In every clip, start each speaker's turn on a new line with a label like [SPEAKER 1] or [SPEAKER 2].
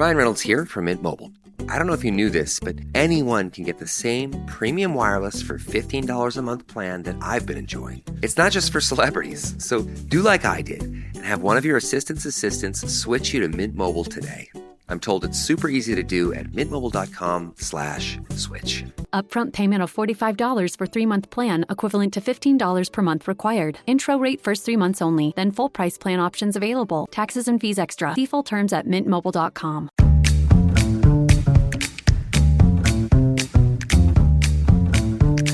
[SPEAKER 1] Ryan Reynolds here from Mint Mobile. I don't know if you knew this, but anyone can get the same premium wireless for $15 a month plan that I've been enjoying. It's not just for celebrities. So do like I did and have one of your assistants switch you to Mint Mobile today. I'm told it's super easy to do at mintmobile.com/switch.
[SPEAKER 2] Upfront payment of $45 for 3-month plan, equivalent to $15 per month required. Intro rate first 3 months only, then full price plan options available. Taxes and fees extra. See full terms at mintmobile.com.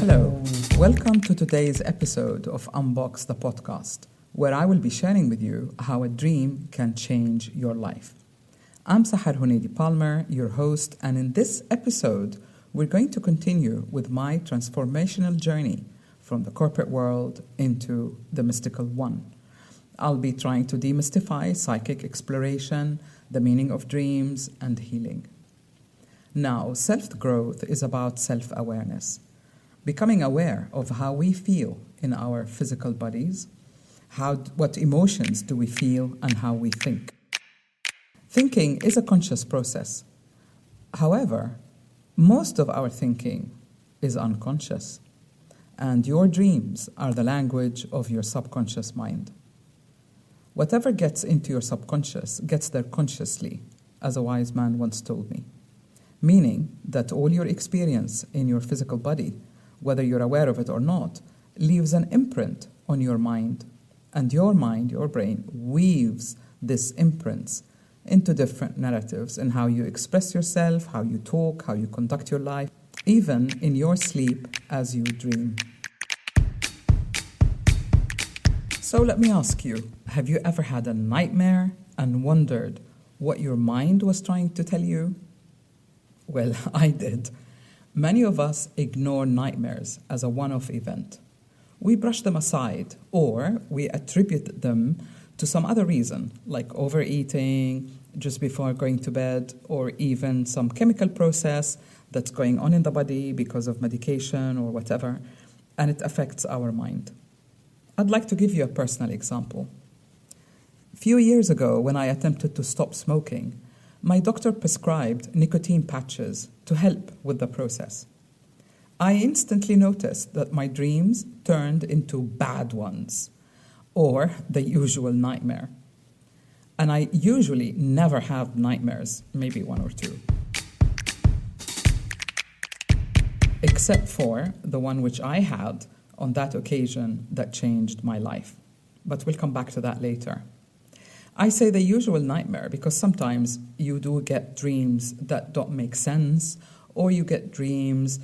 [SPEAKER 3] Hello, welcome to today's episode of Unbox the podcast, where I will be sharing with you how a dream can change your life. I'm Sahar Palmer, your host, and in this episode, we're going to continue with my transformational journey from the corporate world into the mystical one. I'll be trying to demystify psychic exploration, the meaning of dreams, and healing. Now, self-growth is about self-awareness, becoming aware of how we feel in our physical bodies, what emotions do we feel, and how we think. Thinking is a conscious process. However, most of our thinking is unconscious, and your dreams are the language of your subconscious mind. Whatever gets into your subconscious gets there consciously, as a wise man once told me, meaning that all your experience in your physical body, whether you're aware of it or not, leaves an imprint on your mind, and your mind, your brain, weaves this imprints into different narratives in how you express yourself, how you talk, how you conduct your life, even in your sleep as you dream. So let me ask you, have you ever had a nightmare and wondered what your mind was trying to tell you? Well, I did. Many of us ignore nightmares as a one-off event. We brush them aside, or we attribute them to some other reason, like overeating just before going to bed, or even some chemical process that's going on in the body because of medication or whatever, and it affects our mind. I'd like to give you a personal example. A few years ago, when I attempted to stop smoking, my doctor prescribed nicotine patches to help with the process. I instantly noticed that my dreams turned into bad ones, or the usual nightmare. And I usually never have nightmares, maybe one or two. Except for the one which I had on that occasion that changed my life. But we'll come back to that later. I say the usual nightmare because sometimes you do get dreams that don't make sense, or you get dreams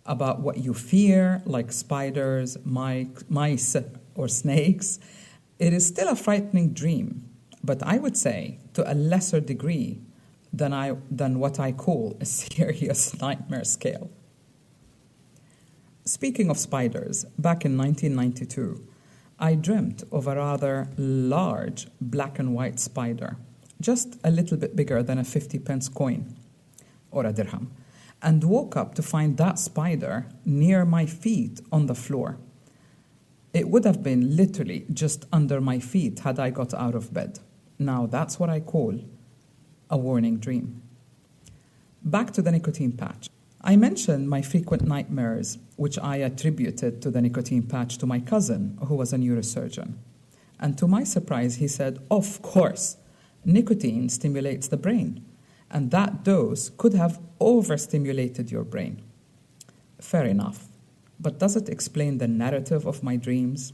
[SPEAKER 3] about what you fear, like spiders, mice, or snakes. It is still a frightening dream, but I would say to a lesser degree than what I call a serious nightmare scale. Speaking of spiders, back in 1992, I dreamt of a rather large black and white spider, just a little bit bigger than a 50-pence coin, or a dirham, and woke up to find that spider near my feet on the floor. It would have been literally just under my feet had I got out of bed. Now that's what I call a warning dream. Back to the nicotine patch. I mentioned my frequent nightmares, which I attributed to the nicotine patch to my cousin, who was a neurosurgeon. And to my surprise, he said, of course, nicotine stimulates the brain, and that dose could have overstimulated your brain. Fair enough. But does it explain the narrative of my dreams?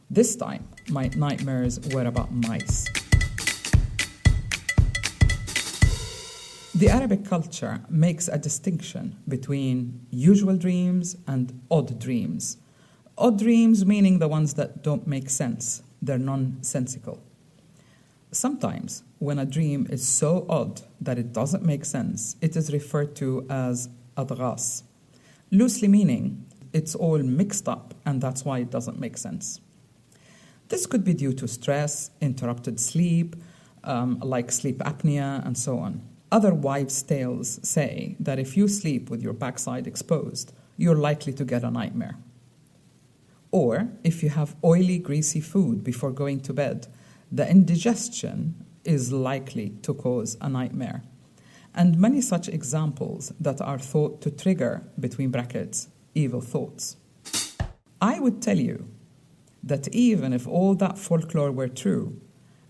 [SPEAKER 3] This time, my nightmares were about mice. The Arabic culture makes a distinction between usual dreams and odd dreams. Odd dreams meaning the ones that don't make sense. They're nonsensical. Sometimes, when a dream is so odd that it doesn't make sense, it is referred to as adghas, loosely meaning it's all mixed up, and that's why it doesn't make sense. This could be due to stress, interrupted sleep, like sleep apnea, and so on. Other wives' tales say that if you sleep with your backside exposed, you're likely to get a nightmare. Or if you have oily, greasy food before going to bed, the indigestion is likely to cause a nightmare. and many such examples that are thought to trigger, between brackets, evil thoughts. I would tell you that even if all that folklore were true,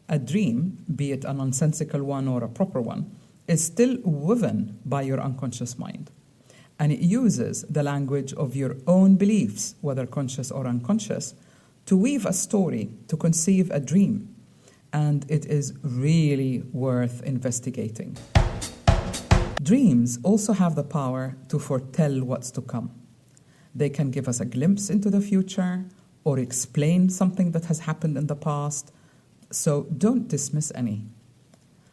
[SPEAKER 3] a dream, be it a nonsensical one or a proper one, is still woven by your unconscious mind. And it uses the language of your own beliefs, whether conscious or unconscious, to weave a story, to conceive a dream. And it is really worth investigating. Dreams also have the power to foretell what's to come. They can give us a glimpse into the future or explain something that has happened in the past. So don't dismiss any.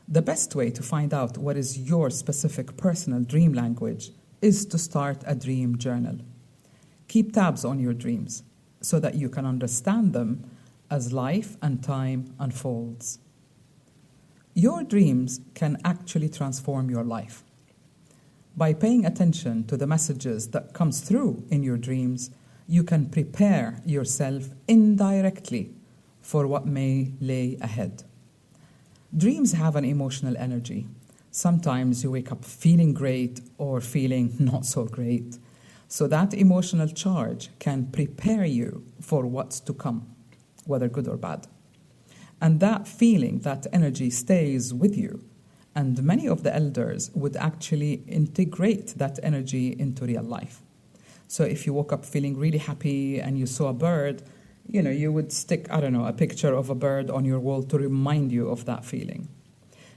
[SPEAKER 3] The best way to find out what is your specific personal dream language is to start a dream journal. Keep tabs on your dreams so that you can understand them as life and time unfolds. Your dreams can actually transform your life. By paying attention to the messages that comes through in your dreams, you can prepare yourself indirectly for what may lay ahead. Dreams have an emotional energy. Sometimes you wake up feeling great or feeling not so great. So that emotional charge can prepare you for what's to come, whether good or bad. And that feeling, that energy stays with you. And many of the elders would actually integrate that energy into real life. So if you woke up feeling really happy and you saw a bird, you would stick, a picture of a bird on your wall to remind you of that feeling.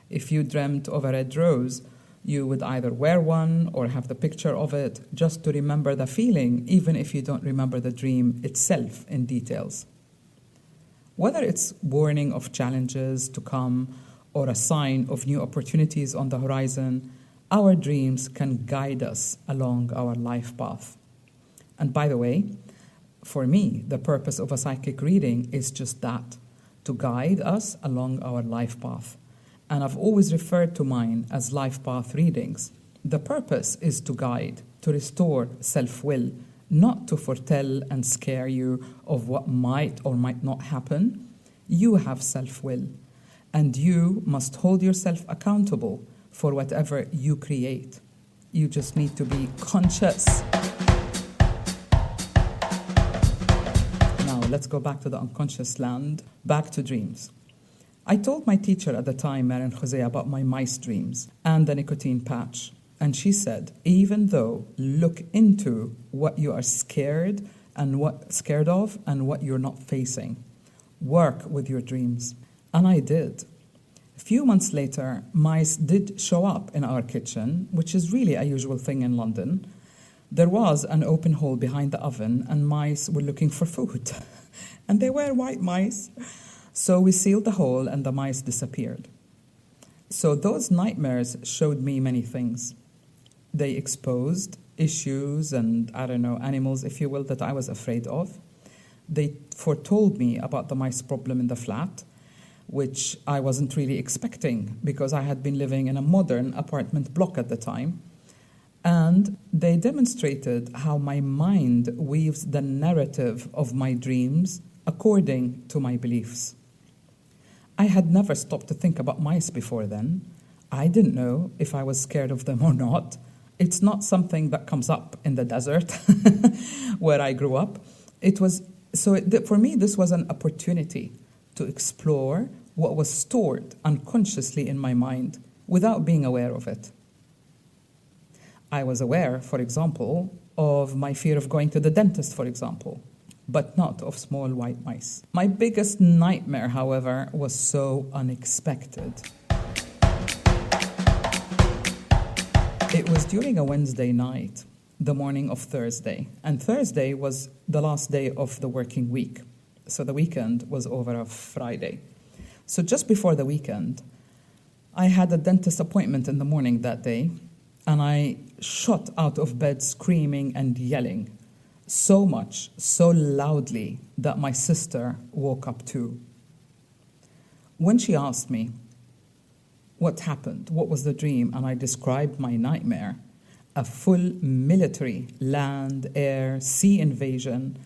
[SPEAKER 3] If you dreamt of a red rose, you would either wear one or have the picture of it just to remember the feeling, even if you don't remember the dream itself in details. Whether it's warning of challenges to come or a sign of new opportunities on the horizon, our dreams can guide us along our life path. And by the way, for me, the purpose of a psychic reading is just that, to guide us along our life path. And I've always referred to mine as life path readings. The purpose is to guide, to restore self-will, not to foretell and scare you of what might or might not happen. You have self-will, and you must hold yourself accountable for whatever you create. You just need to be conscious. Now, let's go back to the unconscious land, back to dreams. I told my teacher at the time, Marin Jose, about my mice dreams and the nicotine patch. And she said, even though look into what you are scared of and what you're not facing. Work with your dreams. And I did. A few months later, mice did show up in our kitchen, which is really a usual thing in London. There was an open hole behind the oven and mice were looking for food. And they were white mice. So we sealed the hole and the mice disappeared. So those nightmares showed me many things. They exposed issues and, animals, if you will, that I was afraid of. They foretold me about the mice problem in the flat, which I wasn't really expecting because I had been living in a modern apartment block at the time. And they demonstrated how my mind weaves the narrative of my dreams according to my beliefs. I had never stopped to think about mice before then. I didn't know if I was scared of them or not. It's not something that comes up in the desert where I grew up. For me, this was an opportunity to explore what was stored unconsciously in my mind without being aware of it. I was aware, for example, of my fear of going to the dentist, for example, but not of small white mice. My biggest nightmare, however, was so unexpected. It was during a Wednesday night, the morning of Thursday, and Thursday was the last day of the working week, so the weekend was over a Friday. So just before the weekend, I had a dentist appointment in the morning that day, and I shot out of bed screaming and yelling. So much, so loudly, that my sister woke up too. When she asked me what happened, what was the dream, and I described my nightmare, a full military land, air, sea invasion,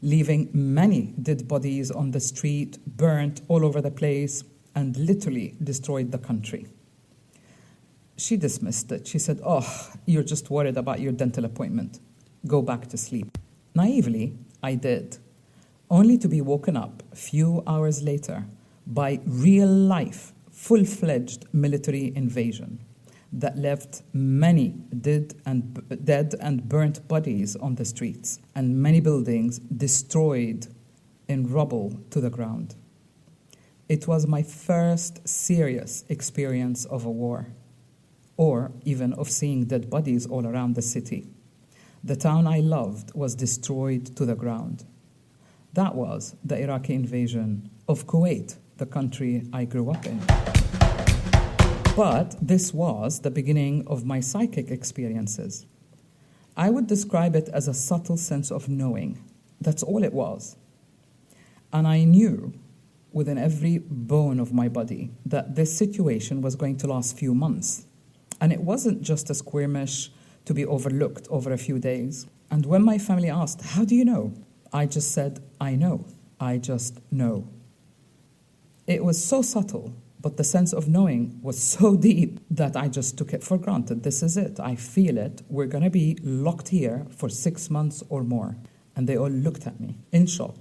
[SPEAKER 3] leaving many dead bodies on the street, burnt all over the place, and literally destroyed the country. She dismissed it. She said, "Oh, you're just worried about your dental appointment. Go back to sleep." Naively, I did, only to be woken up a few hours later by real-life, full-fledged military invasion that left many dead and burnt bodies on the streets and many buildings destroyed in rubble to the ground. It was my first serious experience of a war, or even of seeing dead bodies all around the city. The town I loved was destroyed to the ground. That was the Iraqi invasion of Kuwait, the country I grew up in. But this was the beginning of my psychic experiences. I would describe it as a subtle sense of knowing. That's all it was. And I knew within every bone of my body that this situation was going to last few months. And it wasn't just a skirmish to be overlooked over a few days. And when my family asked, "How do you know?" I just said, "I know. I just know." It was so subtle, but the sense of knowing was so deep that I just took it for granted. This is it. I feel it. We're going to be locked here for 6 months or more. And they all looked at me in shock,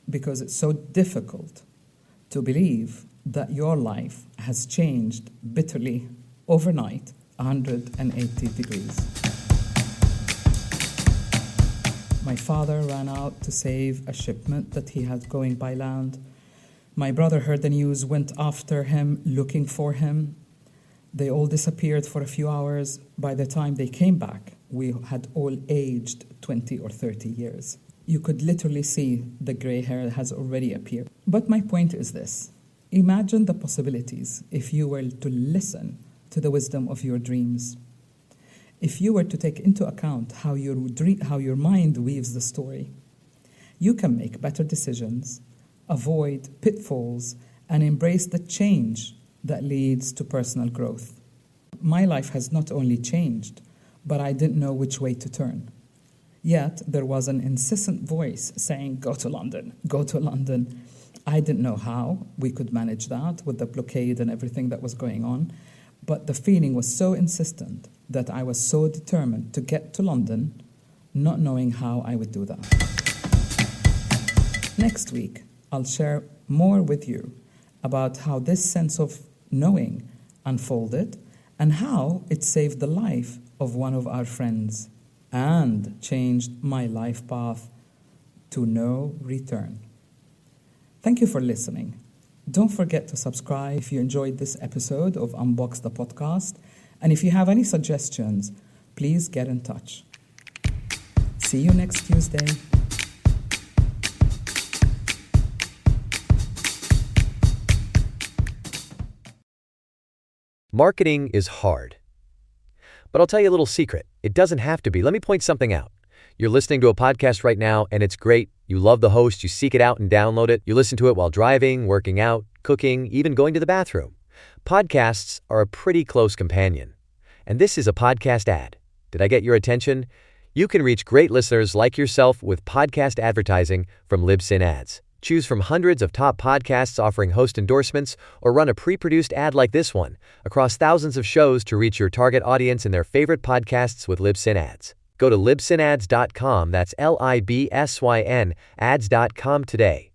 [SPEAKER 3] because it's so difficult to believe that your life has changed bitterly overnight, 180 degrees. My father ran out to save a shipment that he had going by land. My brother heard the news, went after him, looking for him. They all disappeared for a few hours. By the time they came back, we had all aged 20 or 30 years. You could literally see the gray hair has already appeared. But my point is this. Imagine the possibilities if you were to listen to the wisdom of your dreams. If you were to take into account how your mind weaves the story, you can make better decisions, avoid pitfalls, and embrace the change that leads to personal growth. My life has not only changed, but I didn't know which way to turn. Yet there was an incessant voice saying, "Go to London, go to London." I didn't know how we could manage that with the blockade and everything that was going on, but the feeling was so insistent that I was so determined to get to London, not knowing how I would do that. Next week, I'll share more with you about how this sense of knowing unfolded and how it saved the life of one of our friends and changed my life path to no return. Thank you for listening. Don't forget to subscribe if you enjoyed this episode of Unbox the podcast. And if you have any suggestions, please get in touch. See you next Tuesday.
[SPEAKER 4] Marketing is hard. But I'll tell you a little secret. It doesn't have to be. Let me point something out. You're listening to a podcast right now, and it's great. You love the host. You seek it out and download it. You listen to it while driving, working out, cooking, even going to the bathroom. Podcasts are a pretty close companion. And this is a podcast ad. Did I get your attention? You can reach great listeners like yourself with podcast advertising from Libsyn Ads. Choose from hundreds of top podcasts offering host endorsements, or run a pre-produced ad like this one across thousands of shows to reach your target audience and their favorite podcasts with Libsyn Ads. Go to libsynads.com, that's LIBSYN, ads.com today.